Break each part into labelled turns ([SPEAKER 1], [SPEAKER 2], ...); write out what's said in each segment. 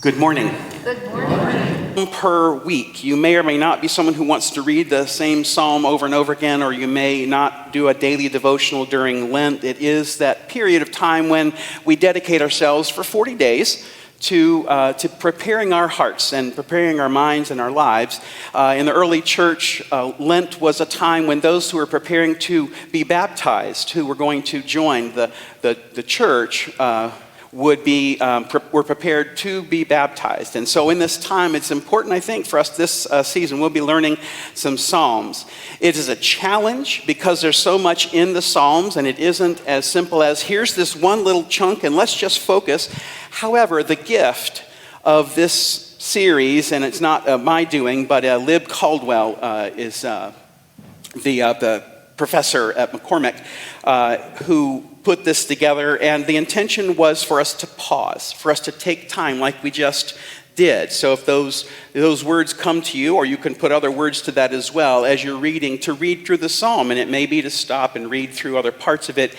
[SPEAKER 1] Good morning.
[SPEAKER 2] Good morning.
[SPEAKER 1] Per week. You may or may not be someone who wants to read the same psalm over and over again, or you may not do a daily devotional during Lent. It is that period of time when we dedicate ourselves for 40 days to preparing our hearts and preparing our minds and our lives. In the early church, Lent was a time when those who were preparing to be baptized, who were going to join the church, were prepared to be baptized. And so in this time, it's important, I think, for us this season, we'll be learning some Psalms. It is a challenge because there's so much in the Psalms, and it isn't as simple as, here's this one little chunk, and let's just focus. However, the gift of this series, and it's not my doing, but Lib Caldwell is the professor at McCormick who put this together, and the intention was for us to pause, for us to take time like we just did. So if those words come to you, or you can put other words to that as well as you're reading, to read through the psalm, and it may be to stop and read through other parts of it.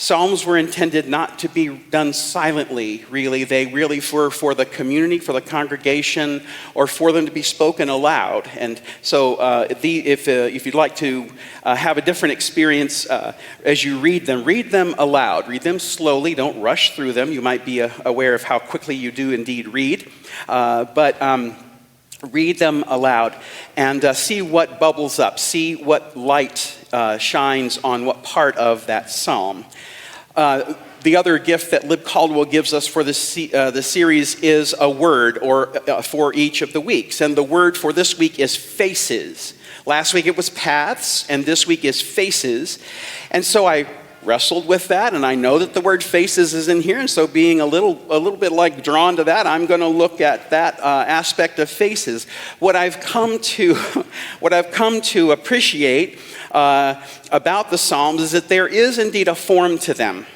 [SPEAKER 1] Psalms were intended not to be done silently, really. They really were for the community, for the congregation, or for them to be spoken aloud. And so if you'd like to have a different experience as you read them aloud. Read them slowly, don't rush through them. You might be aware of how quickly you do indeed read. But read them aloud and see what bubbles up, see what light shines on what part of that psalm. The other gift that Lib Caldwell gives us for the series is a word for each of the weeks. And the word for this week is faces. Last week it was paths, and this week is faces. And so I wrestled with that, and I know that the word faces is in here, and so being a little bit like drawn to that, I'm going to look at that aspect of faces. What I've come to appreciate about the Psalms is that there is indeed a form to them.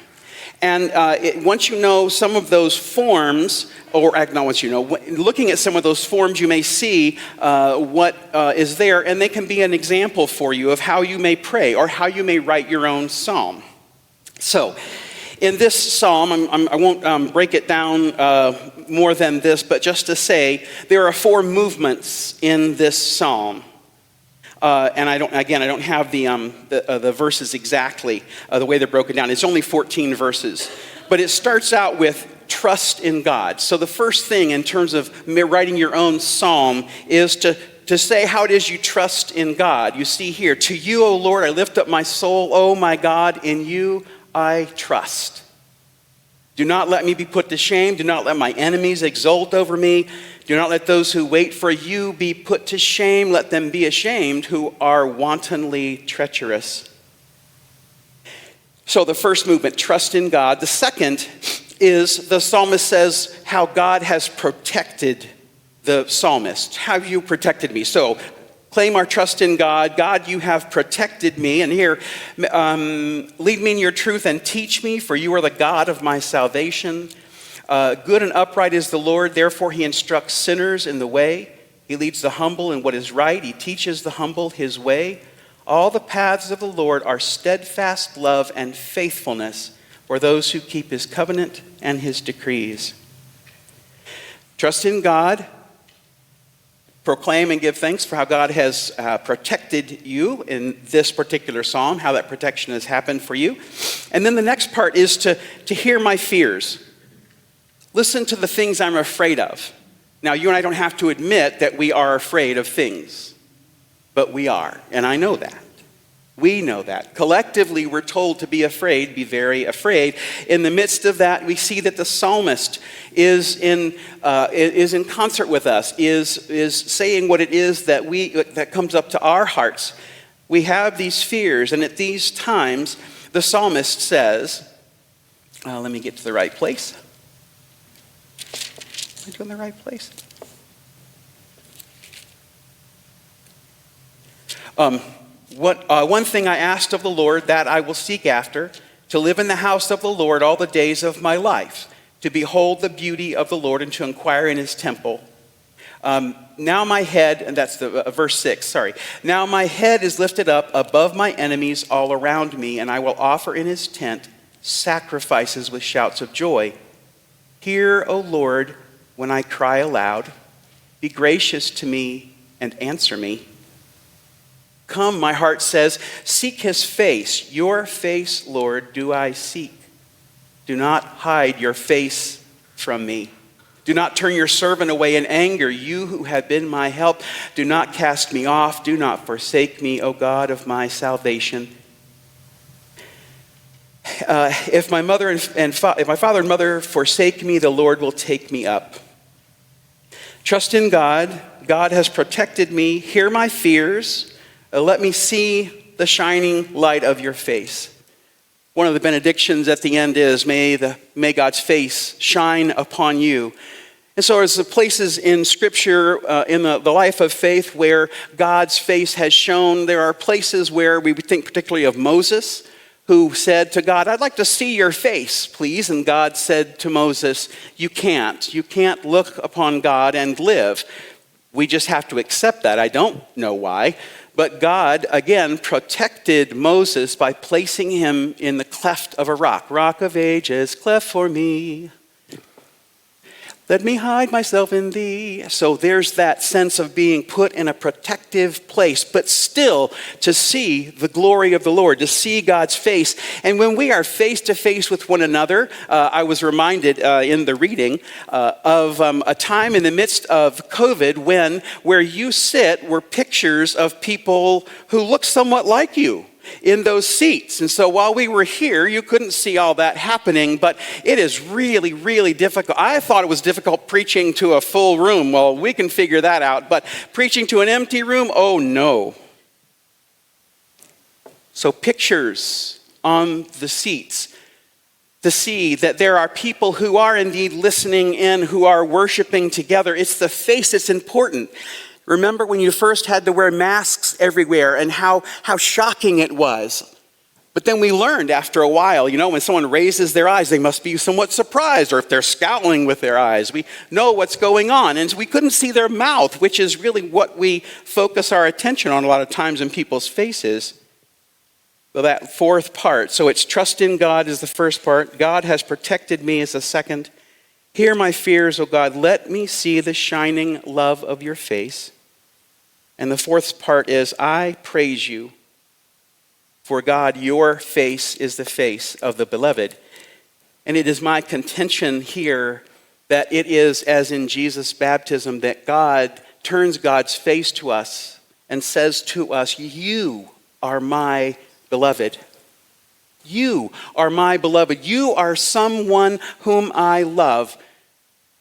[SPEAKER 1] And once you know some of those forms, looking at some of those forms, you may see what is there, and they can be an example for you of how you may pray or how you may write your own psalm. So, in this psalm, I won't break it down more than this, but just to say, there are 4 movements in this psalm. And I don't have the verses exactly the way they're broken down. It's only 14 verses. But it starts out with trust in God. So the first thing in terms of writing your own psalm is to say how it is you trust in God. You see here, to you, O Lord, I lift up my soul. O my God, in you I trust. Do not let me be put to shame. Do not let my enemies exult over me. Do not let those who wait for you be put to shame. Let them be ashamed who are wantonly treacherous. So the first movement, trust in God. The second is the psalmist says how God has protected the psalmist. How have you protected me? So claim our trust in God. God, you have protected me. And here, lead me in your truth and teach me, for you are the God of my salvation. Good and upright is the Lord, therefore he instructs sinners in the way. He leads the humble in what is right. He teaches the humble his way. All the paths of the Lord are steadfast love and faithfulness for those who keep his covenant and his decrees. Trust in God. Proclaim and give thanks for how God has protected you in this particular psalm, how that protection has happened for you. And then the next part is to hear my fears. Listen to the things I'm afraid of. Now, you and I don't have to admit that we are afraid of things, but we are, and I know that. We know that. Collectively, we're told to be afraid, be very afraid. In the midst of that, we see that the psalmist is in concert with us, is saying what it is that comes up to our hearts. We have these fears, and at these times, the psalmist says, let me get to the right place. Am I doing the right place? One thing I asked of the Lord, that I will seek after, to live in the house of the Lord all the days of my life, to behold the beauty of the Lord and to inquire in his temple. Now my head, and that's verse 6, sorry. Now my head is lifted up above my enemies all around me, and I will offer in his tent sacrifices with shouts of joy. Hear, O Lord, when I cry aloud. Be gracious to me and answer me. Come, my heart says, seek his face. Your face, Lord, do I seek. Do not hide your face from me. Do not turn your servant away in anger, you who have been my help. Do not cast me off. Do not forsake me, O God of my salvation. If my father and mother forsake me, the Lord will take me up. Trust in God. God has protected me. Hear my fears. Let me see the shining light of your face. One of the benedictions at the end is, may God's face shine upon you. And so there's the places in Scripture, in the life of faith, where God's face has shone. There are places where we think particularly of Moses, who said to God, I'd like to see your face, please. And God said to Moses, you can't. You can't look upon God and live. We just have to accept that. I don't know why. But God, again, protected Moses by placing him in the cleft of a rock. Rock of ages, cleft for me. Let me hide myself in thee. So there's that sense of being put in a protective place, but still to see the glory of the Lord, to see God's face. And when we are face to face with one another, I was reminded in the reading of a time in the midst of COVID when where you sit were pictures of people who look somewhat like you in those seats. And so while we were here, you couldn't see all that happening, but it is really, really difficult. I thought it was difficult preaching to a full room. Well, we can figure that out, but preaching to an empty room, oh no. So pictures on the seats to see that there are people who are indeed listening in, who are worshiping together. It's the face that's important. Remember when you first had to wear masks everywhere and how shocking it was. But then we learned after a while, when someone raises their eyes, they must be somewhat surprised, or if they're scowling with their eyes, we know what's going on. And we couldn't see their mouth, which is really what we focus our attention on a lot of times in people's faces. Well, that fourth part, so it's trust in God is the first part. God has protected me is the second. Hear my fears, O God. Let me see the shining love of your face. And the fourth part is, I praise you. For God, your face is the face of the beloved. And it is my contention here that it is as in Jesus' baptism that God turns God's face to us and says to us, you are my beloved. You are my beloved. You are someone whom I love.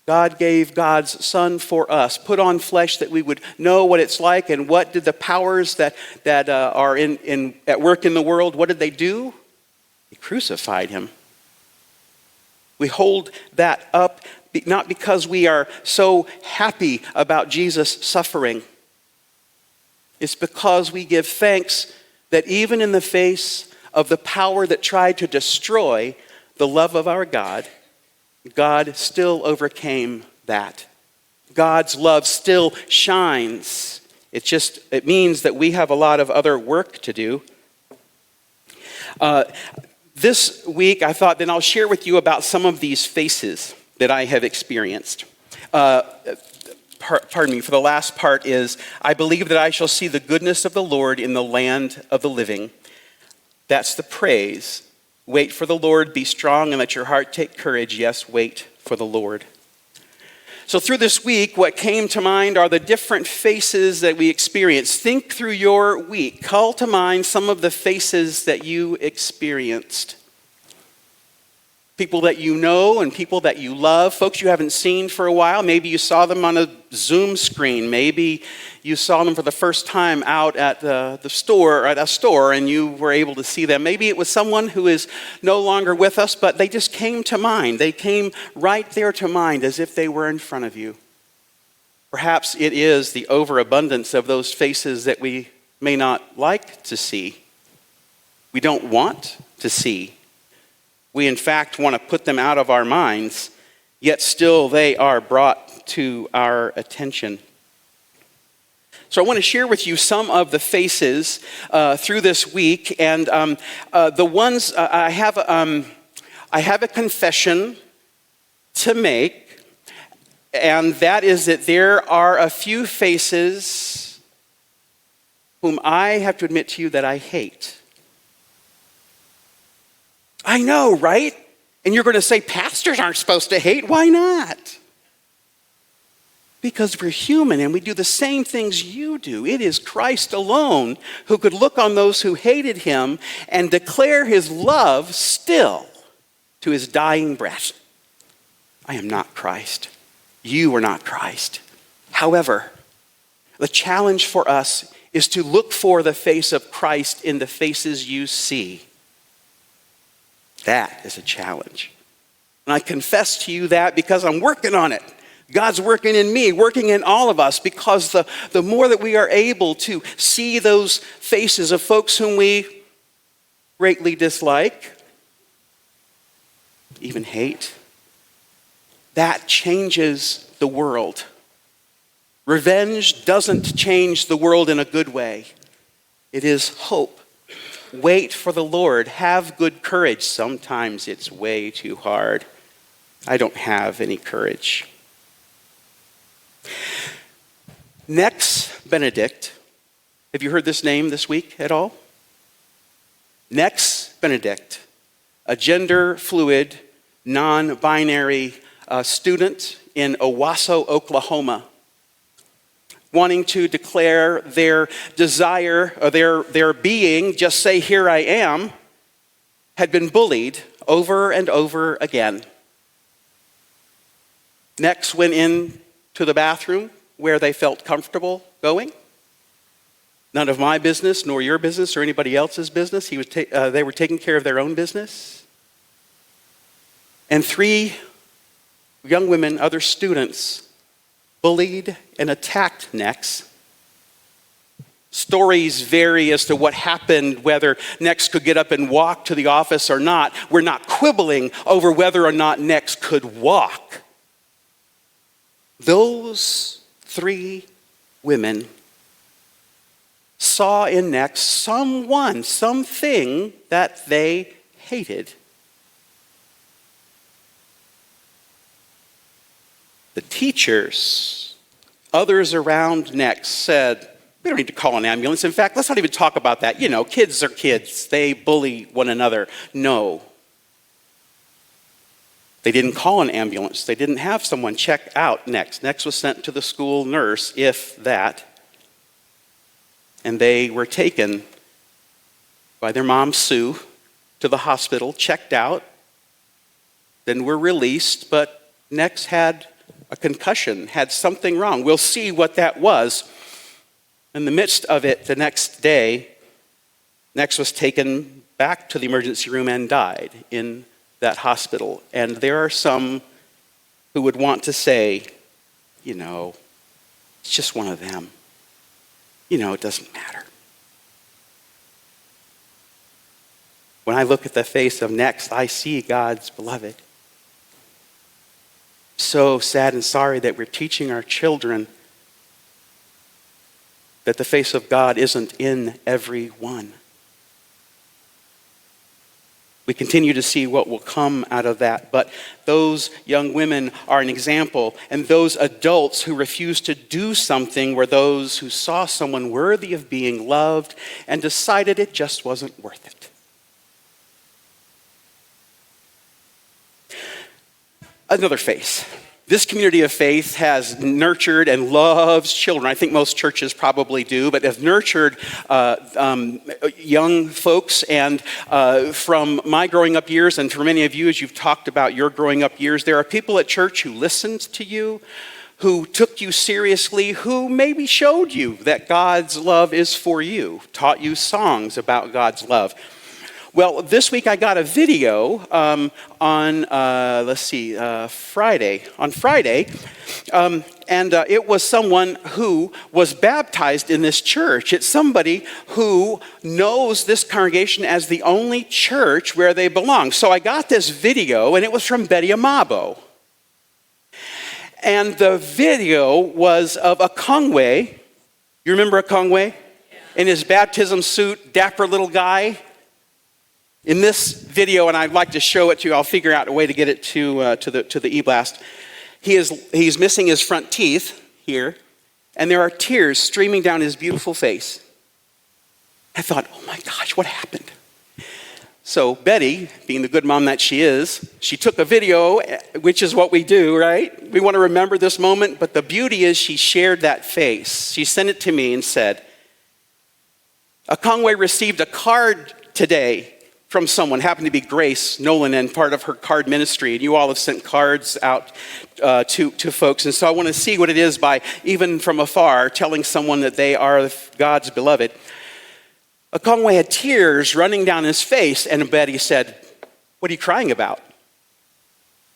[SPEAKER 1] God gave God's Son for us, put on flesh that we would know what it's like, and what did the powers that are at work in the world, what did they do? They crucified him. We hold that up not because we are so happy about Jesus' suffering. It's because we give thanks that even in the face of the power that tried to destroy the love of our God, God still overcame that. God's love still shines. It means that we have a lot of other work to do. This week, I thought then I'll share with you about some of these faces that I have experienced. Pardon me, for the last part is, I believe that I shall see the goodness of the Lord in the land of the living. That's the praise. Wait for the Lord, be strong, and let your heart take courage. Yes, wait for the Lord. So through this week, what came to mind are the different faces that we experience. Think through your week. Call to mind some of the faces that you experienced. People that you know and people that you love, folks you haven't seen for a while. Maybe you saw them on a Zoom screen. Maybe you saw them for the first time out at the store, at a store, and you were able to see them. Maybe it was someone who is no longer with us, but they just came to mind. They came right there to mind as if they were in front of you. Perhaps it is the overabundance of those faces that we may not like to see. We don't want to see. We, in fact, want to put them out of our minds, yet still they are brought to our attention. So I want to share with you some of the faces through this week, and the ones I have a confession to make. And that is that there are a few faces whom I have to admit to you that I hate. I know, right? And you're going to say, pastors aren't supposed to hate. Why not? Because we're human and we do the same things you do. It is Christ alone who could look on those who hated him and declare his love still to his dying breath. I am not Christ. You are not Christ. However, the challenge for us is to look for the face of Christ in the faces you see. That is a challenge. And I confess to you that because I'm working on it. God's working in me, working in all of us, because the more that we are able to see those faces of folks whom we greatly dislike, even hate, that changes the world. Revenge doesn't change the world in a good way. It is hope. Wait for the Lord. Have good courage. Sometimes it's way too hard. I don't have any courage. Nex Benedict. Have you heard this name this week at all? Nex Benedict, a gender fluid, non-binary student in Owasso, Oklahoma, wanting to declare their desire, or their being, just say, here I am, had been bullied over and over again. Next went in to the bathroom where they felt comfortable going. None of my business, nor your business, or anybody else's business. They were taking care of their own business. And 3 young women, other students, bullied and attacked Nex. Stories vary as to what happened, whether Nex could get up and walk to the office or not. We're not quibbling over whether or not Nex could walk. Those 3 women saw in Nex something that they hated. The teachers, others around Nex said, we don't need to call an ambulance. In fact, let's not even talk about that. You know, kids are kids. They bully one another. No. They didn't call an ambulance. They didn't have someone check out Nex. Nex was sent to the school nurse, if that. And they were taken by their mom, Sue, to the hospital, checked out, then were released, but Nex had a concussion, had something wrong. We'll see what that was. In the midst of it, the next day, Nex was taken back to the emergency room and died in that hospital. And there are some who would want to say, you know, it's just one of them. You know, it doesn't matter. When I look at the face of Nex, I see God's beloved. So sad and sorry that we're teaching our children that the face of God isn't in every one. We continue to see what will come out of that, but those young women are an example, and those adults who refuse to do something were those who saw someone worthy of being loved and decided it just wasn't worth it. Another face. This community of faith has nurtured and loves children. I think most churches probably do, but have nurtured young folks. And from my growing up years, and for many of you, as you've talked about your growing up years, there are people at church who listened to you, who took you seriously, who maybe showed you that God's love is for you, taught you songs about God's love. Well, this week I got a video on Friday. And it was someone who was baptized in this church. It's somebody who knows this congregation as the only church where they belong. So I got this video, and it was from Betty Amabo. And the video was of a Kongwe. You remember a Kongwe? In his baptism suit, dapper little guy. In this video, and I'd like to show it to you, I'll figure out a way to get it to the e-blast. He's missing his front teeth here, and there are tears streaming down his beautiful face. I thought, oh my gosh, what happened? So Betty, being the good mom that she is, she took a video, which is what we do, right? We want to remember this moment, but the beauty is she shared that face. She sent it to me and said, Conway received a card today from someone, happened to be Grace Nolan and part of her card ministry. And you all have sent cards out to folks. And so I want to see what it is by, even from afar, telling someone that they are God's beloved. Conway had tears running down his face, and Betty said, what are you crying about?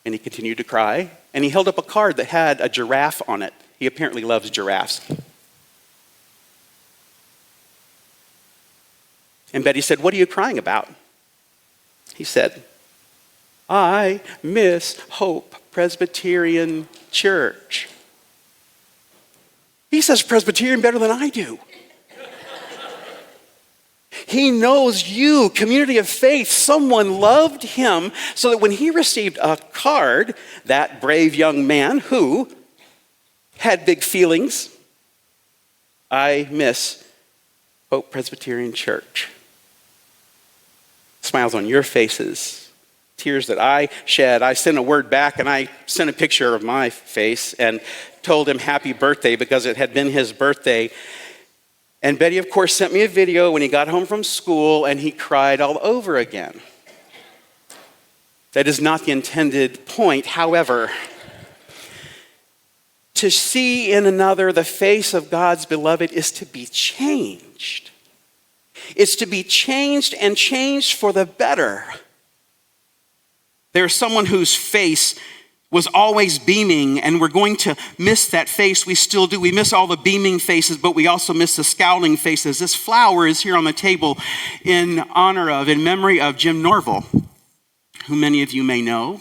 [SPEAKER 1] And he continued to cry, and he held up a card that had a giraffe on it. He apparently loves giraffes. And Betty said, what are you crying about? He said, I miss Hope Presbyterian Church. He says Presbyterian better than I do. He knows you, community of faith. Someone loved him so that when he received a card, that brave young man who had big feelings, I miss Hope Presbyterian Church. Smiles on your faces, tears that I shed. I sent a word back and I sent a picture of my face and told him happy birthday because it had been his birthday. And Betty, of course, sent me a video when he got home from school and he cried all over again. That is not the intended point. However, to see in another the face of God's beloved is to be changed. It's to be changed and changed for the better. There's someone whose face was always beaming, and we're going to miss that face. We still do. We miss all the beaming faces, but we also miss the scowling faces. This flower is here on the table in memory of Jim Norville, who many of you may know,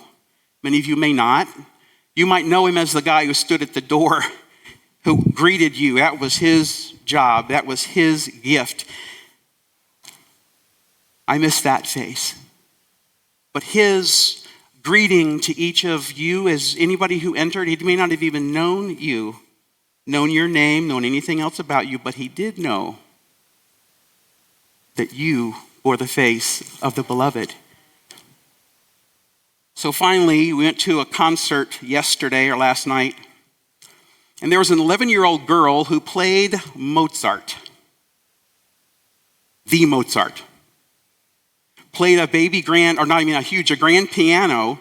[SPEAKER 1] many of you may not. You might know him as the guy who stood at the door, who greeted you. That was his job. That was his gift. I miss that face. But his greeting to each of you, as anybody who entered, he may not have even known you, known your name, known anything else about you, but he did know that you bore the face of the beloved. So finally, we went to a concert yesterday or last night, and there was an 11-year-old girl who played Mozart. The Mozart. Played a grand piano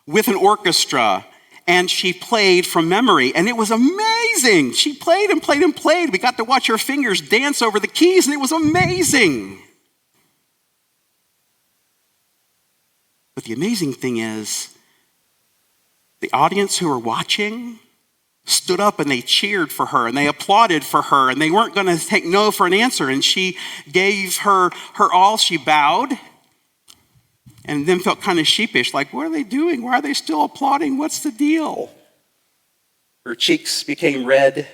[SPEAKER 1] with an orchestra, and she played from memory, and it was amazing. She played and played and played. We got to watch her fingers dance over the keys, and it was amazing. But the amazing thing is, the audience who were watching stood up and they cheered for her and they applauded for her, and they weren't going to take no for an answer, and she gave her all. She bowed and then felt kind of sheepish, like, what are they doing? Why are they still applauding? What's the deal? Her cheeks became red,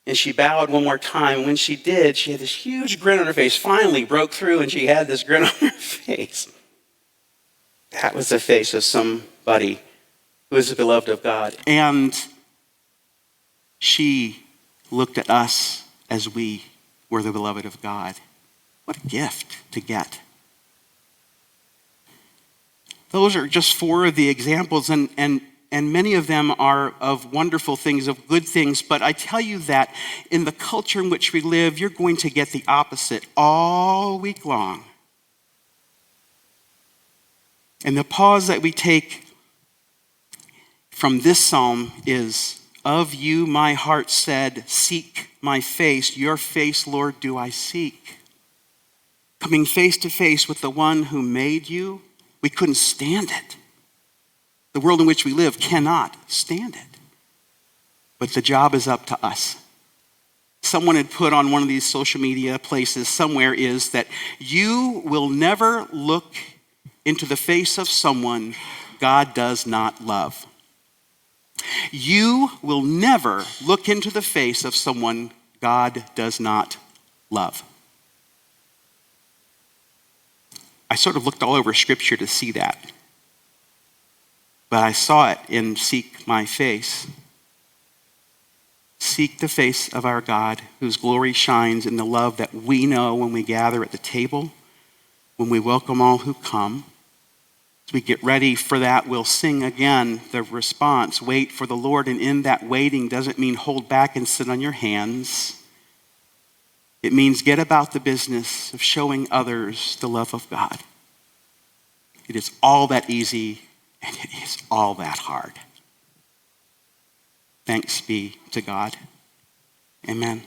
[SPEAKER 1] and she bowed one more time. When she did, she had this huge grin on her face, finally broke through, and she had this grin on her face. That was the face of somebody who is the beloved of God. And she looked at us as we were the beloved of God. What a gift to get. Those are just four of the examples, and many of them are of wonderful things, of good things, but I tell you that in the culture in which we live, you're going to get the opposite all week long. And the pause that we take from this psalm is, of you my heart said, seek my face, your face, Lord, do I seek. Coming face to face with the one who made you, we couldn't stand it. The world in which we live cannot stand it. But the job is up to us. Someone had put on one of these social media places somewhere is that you will never look into the face of someone God does not love. You will never look into the face of someone God does not love. I sort of looked all over Scripture to see that. But I saw it in Seek My Face. Seek the face of our God, whose glory shines in the love that we know when we gather at the table, when we welcome all who come. As we get ready for that, we'll sing again the response, wait for the Lord. And in that waiting doesn't mean hold back and sit on your hands. It means get about the business of showing others the love of God. It is all that easy, and it is all that hard. Thanks be to God. Amen.